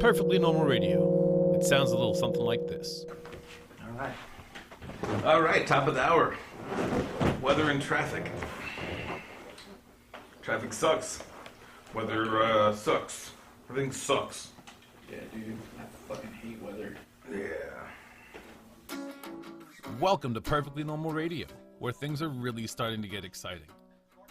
Perfectly Normal Radio. It sounds a little something like this. All right, top of the hour. Weather and traffic. Traffic sucks. Weather sucks. Everything sucks. Yeah, dude. I fucking hate weather. Yeah. Welcome to Perfectly Normal Radio, where things are really starting to get exciting.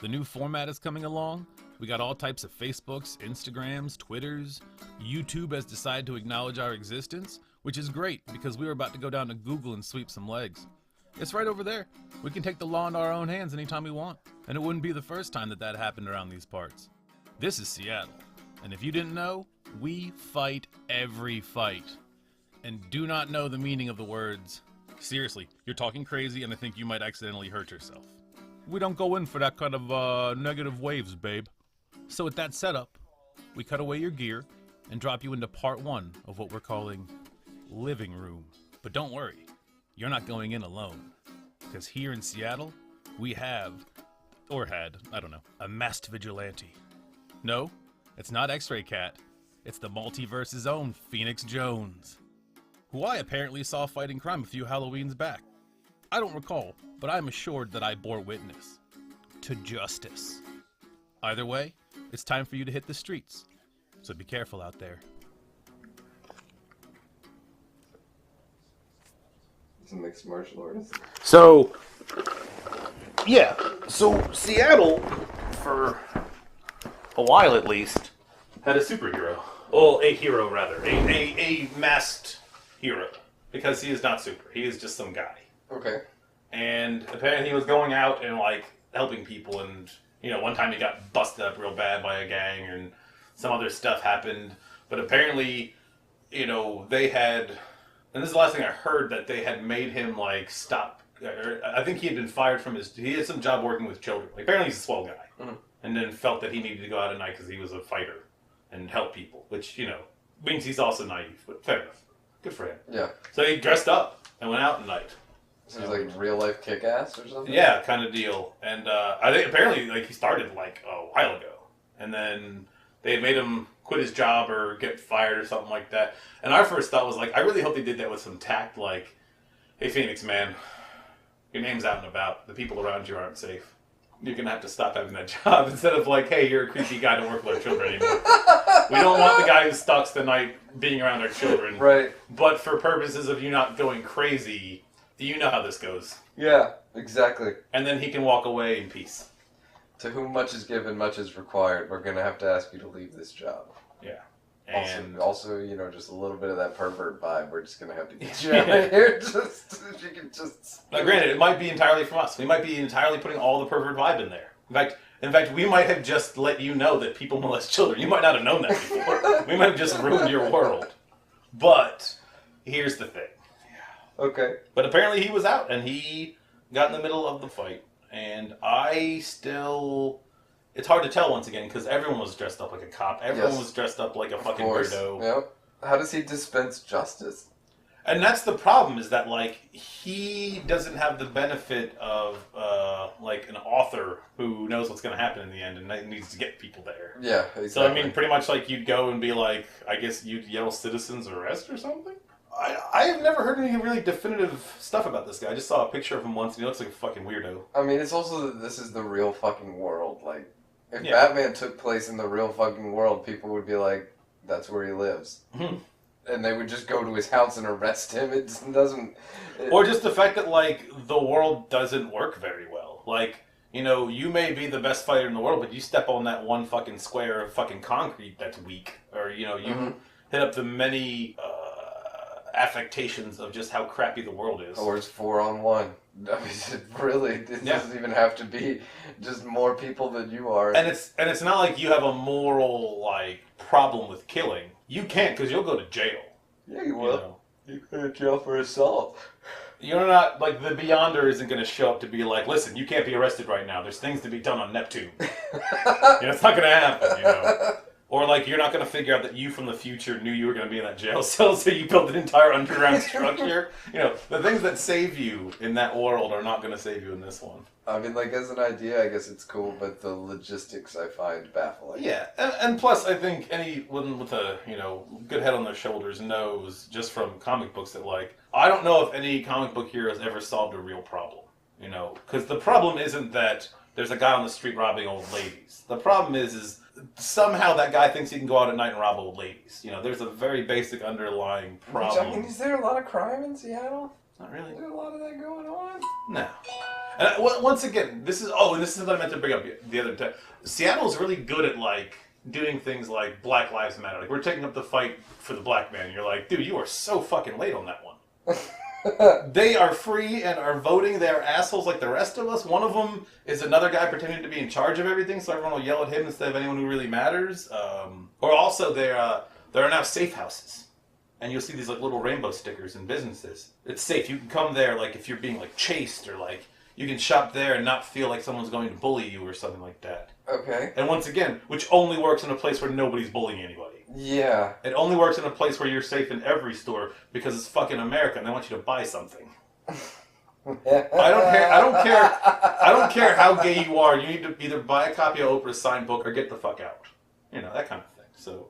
The new format is coming along. We got all types of Facebooks, Instagrams, Twitters. YouTube has decided to acknowledge our existence, which is great because we were about to go down to Google and sweep some legs. It's right over there. We can take the law into our own hands anytime we want, and it wouldn't be the first time that happened around these parts. This is Seattle, and if you didn't know, we fight every fight, and do not know the meaning of the words, "Seriously, you're talking crazy and I think you might accidentally hurt yourself." We don't go in for that kind of negative waves, babe. So with that setup, we cut away your gear and drop you into part one of what we're calling Living Room. But don't worry, you're not going in alone. Because here in Seattle, we have, or had, I don't know, a masked vigilante. No, it's not X-Ray Cat. It's the multiverse's own Phoenix Jones, who I apparently saw fighting crime a few Halloweens back. I don't recall, but I'm assured that I bore witness to justice. Either way, it's time for you to hit the streets, so be careful out there. He's a mixed martial artist. So Seattle, for a while at least, had a superhero. Well, a hero rather. A masked hero. Because he is not super. He is just some guy. Okay. And apparently he was going out and, like, helping people, and, you know, one time he got busted up real bad by a gang, and some other stuff happened. But apparently, you know, they had, and this is the last thing I heard, that they had made him, like, stop. I think he had been fired from he had some job working with children. Like, apparently he's a swell guy. Mm-hmm. And then felt that he needed to go out at night because he was a fighter and help people, which, you know, means he's also naive, but fair enough. Good for him. Yeah. So he dressed up and went out at night. So he's like real life kick-ass or something? Yeah, kind of deal. And I think apparently like he started like a while ago. And then they had made him quit his job or get fired or something like that. And our first thought was like, I really hope they did that with some tact, like, hey Phoenix, man, your name's out and about. The people around you aren't safe. You're going to have to stop having that job. Instead of like, hey, you're a creepy guy, don't work with our children anymore. We don't want the guy who stalks the night being around our children. Right. But for purposes of you not going crazy, you know how this goes. Yeah, exactly. And then he can walk away in peace. To whom much is given, much is required. We're going to have to ask you to leave this job. Yeah. And also, you know, just a little bit of that pervert vibe. We're just going to have to get you out of here. Just, you can just... Now, granted, it might be entirely from us. We might be entirely putting all the pervert vibe in there. In fact, we might have just let you know that people molest children. You might not have known that before. We might have just ruined your world. But here's the thing. Okay. But apparently he was out, and he got in the middle of the fight. And it's hard to tell once again, because everyone was dressed up like a cop. Everyone was dressed up like a fucking weirdo. Yep. How does he dispense justice? And that's the problem, is that, like, he doesn't have the benefit of, like, an author who knows what's going to happen in the end and needs to get people there. Yeah, exactly. So, I mean, pretty much, like, you'd go and be like, I guess you'd yell citizens arrest or something? I have never heard any really definitive stuff about this guy. I just saw a picture of him once, and he looks like a fucking weirdo. I mean, it's also that this is the real fucking world. Like, if Batman took place in the real fucking world, people would be like, that's where he lives. Mm-hmm. And they would just go to his house and arrest him. It doesn't... Or just the fact that, like, the world doesn't work very well. Like, you know, you may be the best fighter in the world, but you step on that one fucking square of fucking concrete that's weak. Or, you know, you hit up the many affectations of just how crappy the world is. Or it's 4-on-1. I mean, it doesn't even have to be just more people than you are. And it's not like you have a moral, like, problem with killing. You can't, because you'll go to jail. Yeah, you will. You go to jail for assault. You're not, like, the Beyonder isn't going to show up to be like, listen, you can't be arrested right now. There's things to be done on Neptune. You know, it's not going to happen, you know. Or, like, you're not going to figure out that you from the future knew you were going to be in that jail cell, so you built an entire underground structure. You know, the things that save you in that world are not going to save you in this one. I mean, like, as an idea, I guess it's cool, but the logistics I find baffling. Yeah, and plus, I think anyone with a, you know, good head on their shoulders knows, just from comic books, that, like, I don't know if any comic book hero has ever solved a real problem, you know? Because the problem isn't that there's a guy on the street robbing old ladies. The problem is somehow that guy thinks he can go out at night and rob old ladies. You know, there's a very basic underlying problem. Which, I mean, is there a lot of crime in Seattle? Not really. Is there a lot of that going on? No. And once again, this is what I meant to bring up the other time. Seattle's really good at, like, doing things like Black Lives Matter. Like, we're taking up the fight for the black man. And you're like, dude, you are so fucking late on that one. They are free and are voting. They are assholes like the rest of us. One of them is another guy pretending to be in charge of everything, so everyone will yell at him instead of anyone who really matters. Or also, there are now safe houses. And you'll see these, like, little rainbow stickers in businesses. It's safe. You can come there, like, if you're being, like, chased, or, like, you can shop there and not feel like someone's going to bully you or something like that. Okay. And once again, which only works in a place where nobody's bullying anybody. Yeah. It only works in a place where you're safe in every store because it's fucking America and they want you to buy something. I don't care how gay you are. You need to either buy a copy of Oprah's signed book or get the fuck out. You know, that kind of thing. So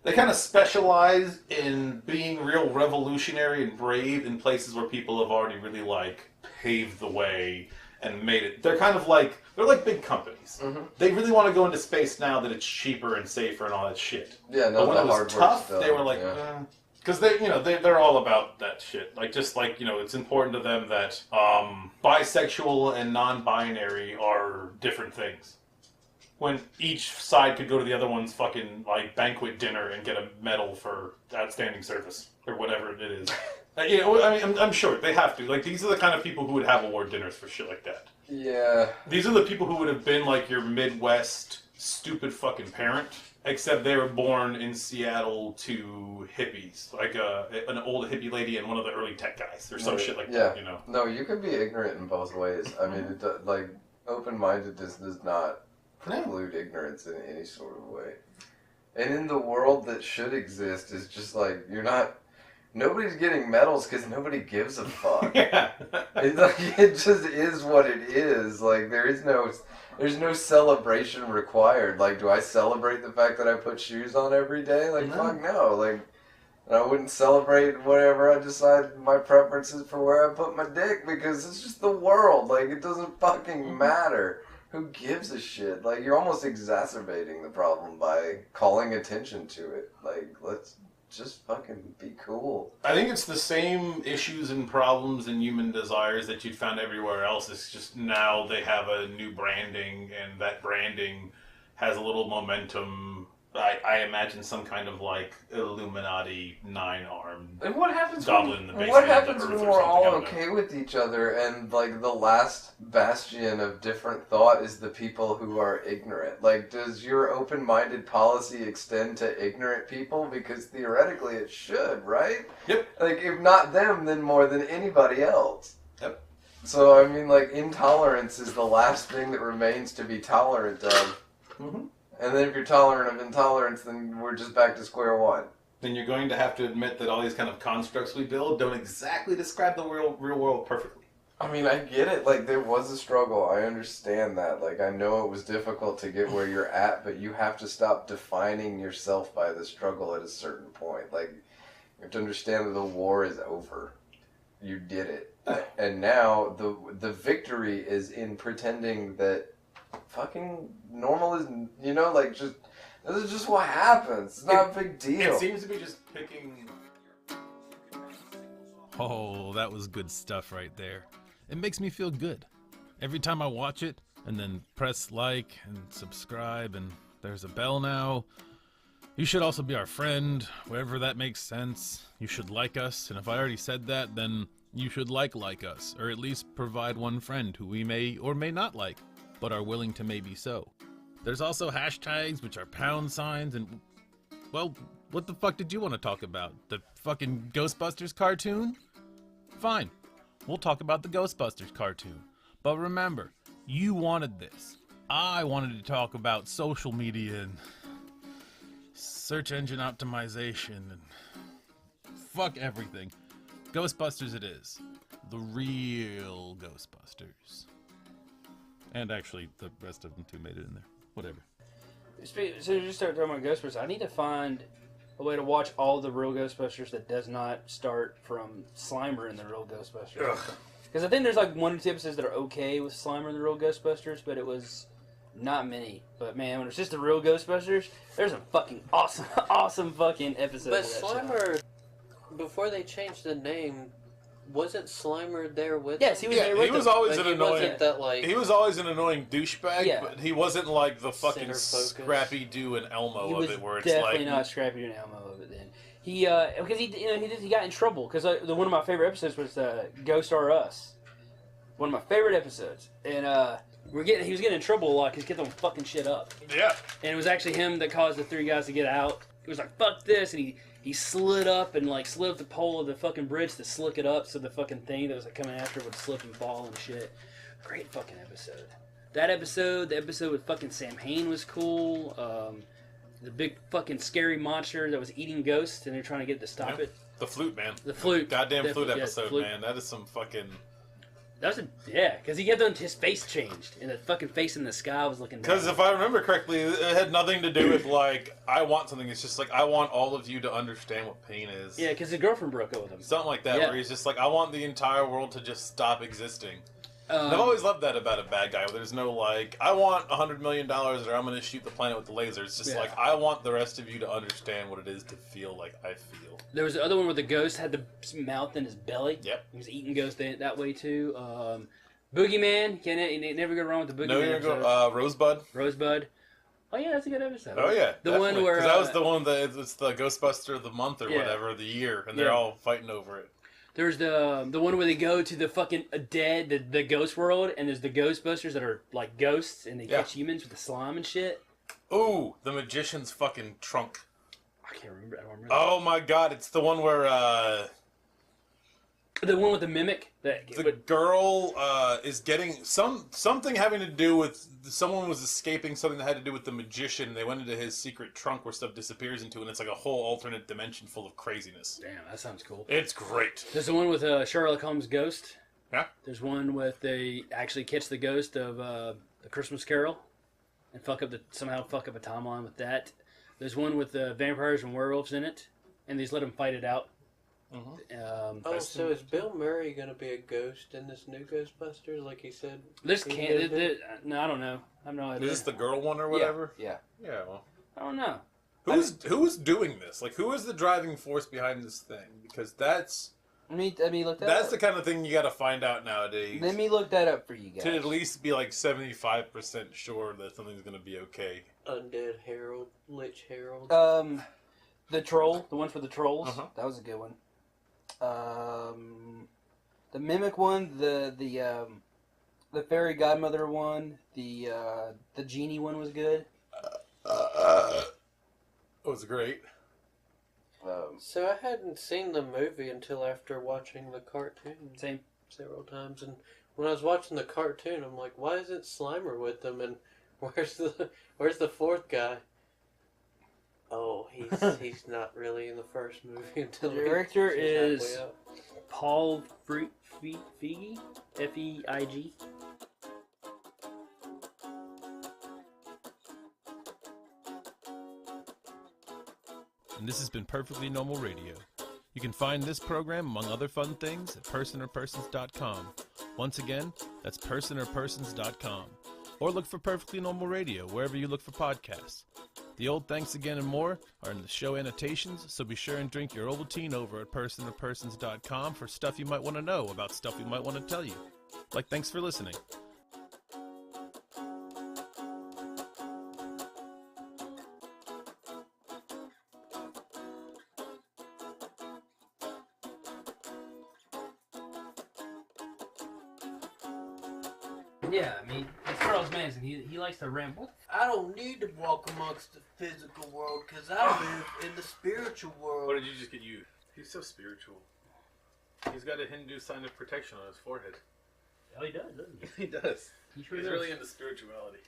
they kind of specialize in being real revolutionary and brave in places where people have already really, like, paved the way and made it. They're kind of like, they're like big companies. Mm-hmm. They really want to go into space now that it's cheaper and safer and all that shit. Yeah, no, but when it was tough, they were like, because they're all about that shit. Like, just like, you know, it's important to them that bisexual and non-binary are different things. When each side could go to the other one's fucking, like, banquet dinner and get a medal for outstanding service or whatever it is. You know, I mean, I'm sure they have to. Like, these are the kind of people who would have award dinners for shit like that. Yeah. These are the people who would have been like your Midwest stupid fucking parent, except they were born in Seattle to hippies, like an old hippie lady and one of the early tech guys, or some shit like that. You know. No, you can be ignorant in both ways. I mean, like, open-mindedness does not preclude ignorance in any sort of way. And in the world that should exist is just like nobody's getting medals because nobody gives a fuck. Yeah. It just is what it is. Like, there's no celebration required. Like, do I celebrate the fact that I put shoes on every day? Like, fuck no. Like, I wouldn't celebrate whatever I decide my preferences for where I put my dick because it's just the world. Like, it doesn't fucking matter. Who gives a shit? Like, you're almost exacerbating the problem by calling attention to it. Like, let's just fucking be cool. I think it's the same issues and problems and human desires that you'd found everywhere else. It's just now they have a new branding, and that branding has a little momentum. I imagine some kind of, like, Illuminati 9-armed and what happens goblin in the basement. What happens when we're all okay with each other and, like, the last bastion of different thought is the people who are ignorant? Like, does your open-minded policy extend to ignorant people? Because theoretically it should, right? Yep. Like, if not them, then more than anybody else. Yep. So, I mean, like, intolerance is the last thing that remains to be tolerant of. Mm-hmm. And then if you're tolerant of intolerance, then we're just back to square one. Then you're going to have to admit that all these kind of constructs we build don't exactly describe the real world perfectly. I mean, I get it. Like, there was a struggle. I understand that. Like, I know it was difficult to get where you're at, but you have to stop defining yourself by the struggle at a certain point. Like, you have to understand that the war is over. You did it. And now the victory is in pretending that fucking normal is, you know, like, just, this is just what happens. It's not a big deal. It seems to be just picking. Oh, that was good stuff right there. It makes me feel good. Every time I watch it, and then press like and subscribe, and there's a bell now. You should also be our friend, wherever that makes sense. You should like us, and if I already said that, then you should like us, or at least provide one friend who we may or may not like, but are willing to maybe so. There's also hashtags, which are pound signs, and, well, what the fuck did you want to talk about? The fucking Ghostbusters cartoon? Fine, we'll talk about the Ghostbusters cartoon. But remember, you wanted this. I wanted to talk about social media and search engine optimization and fuck everything. Ghostbusters it is. The real Ghostbusters. And actually, the rest of them too made it in there. Whatever. So you just start talking about Ghostbusters. I need to find a way to watch all the real Ghostbusters that does not start from Slimer and the real Ghostbusters. Because I think there's like 1 or 2 episodes that are okay with Slimer and the real Ghostbusters, but it was not many. But man, when it's just the real Ghostbusters, there's some fucking awesome fucking episodes. But of that Slimer, before they changed the name, wasn't Slimer there with Yes, him? he was there with he was them. always But an he annoying. wasn't that, like, He was always an annoying douchebag, Yeah. but he wasn't like the fucking Center-focused. Scrappy Doo and Elmo He of was it, where it's definitely like not Scrappy and Elmo of it then. He because he got in trouble because one of my favorite episodes was Ghost R Us. One of my favorite episodes, and he was getting in trouble a lot because he kept on fucking shit up. yeah. And it was actually him that caused the 3 guys to get out. He was like, fuck this, and he slid up and like slid up the pole of the fucking bridge to slick it up so the fucking thing that was like coming after would slip and fall and shit. Great fucking episode. That episode, the episode with fucking Sam Hain was cool. The big fucking scary monster that was eating ghosts and they're trying to get it to stop it. The flute, man. The flute. Goddamn The flute yeah, episode, flute. man. That is some fucking... That was because he kept on, his face changed and the fucking face in the sky was looking down. Because if I remember correctly, it had nothing to do with, like, I want something. It's just like, I want all of you to understand what pain is. Yeah, because his girlfriend broke up with him. Something like that, Yeah. where he's just like, I want the entire world to just stop existing. Um, I've always loved that about a bad guy, where there's no, like, I want $100 million or I'm going to shoot the planet with the laser. It's just Yeah. like, I want the rest of you to understand what it is to feel like I feel. There was the other one where the ghost had the mouth in his belly. Yep. He was eating ghosts that way too. Boogeyman, you never go wrong with the Boogeyman. No, you're going to go, Rosebud? Rosebud. Oh yeah, that's a good episode. Oh yeah, the one where because that was the one that it's the Ghostbuster of the month or Yeah. whatever, the year, and they're Yeah. all fighting over it. there's the one where they go to the fucking dead the ghost world, and there's the Ghostbusters that are like ghosts, and they Yeah. catch humans with the slime and shit. Ooh, the magician's fucking trunk. I can't remember. I don't remember. Oh my god, it's the one where The one with the mimic. the girl is getting something having to do with someone was escaping something that had to do with the magician. They went into his secret trunk where stuff disappears into, and it's like a whole alternate dimension full of craziness. Damn, that sounds cool. It's great. There's the one with Sherlock Holmes' ghost. Yeah. There's one with they actually catch the ghost of the Christmas Carol and somehow fuck up a timeline with that. There's one with vampires and werewolves in it, and they just let them fight it out. Oh, so is Bill Murray going to be a ghost in this new Ghostbusters, like he said? This he can't. was gonna do? No, I don't know. I have no idea. Is this the girl one or whatever? Yeah. Yeah. Well, I don't know. who is doing this? Like, who is the driving force behind this thing? Because that's Let me look that that's up. the kind of thing you got to find out nowadays. Let me look that up for you guys. To at least be like 75% sure that something's going to be okay. Undead Harold, Lich Harold. The troll, the one for the trolls. Uh-huh. That was a good one. The mimic one, the fairy godmother one, the genie one was good. It was great. So I hadn't seen the movie until after watching the cartoon Same. several times, and when I was watching the cartoon, I'm like, why isn't Slimer with them? And where's the fourth guy? Oh, he's not really in the first movie until The director he's is halfway up. Paul Feig, F-E-I-G. And this has been Perfectly Normal Radio. You can find this program, among other fun things, at personorpersons.com. Once again, that's personorpersons.com. Or look for Perfectly Normal Radio wherever you look for podcasts. The old thanks again and more are in the show annotations, so be sure and drink your Ovaltine over at personorpersons.com for stuff you might want to know about stuff we might want to tell you. Like, thanks for listening. Yeah, I mean, it's Charles Manson. He likes to ramble. I don't need to walk amongst the physical world because I live in the spiritual world. What did you just get you? He's so spiritual. He's got a Hindu sign of protection on his forehead. Oh, he does, doesn't he? He does. He sure He's does. really into spirituality.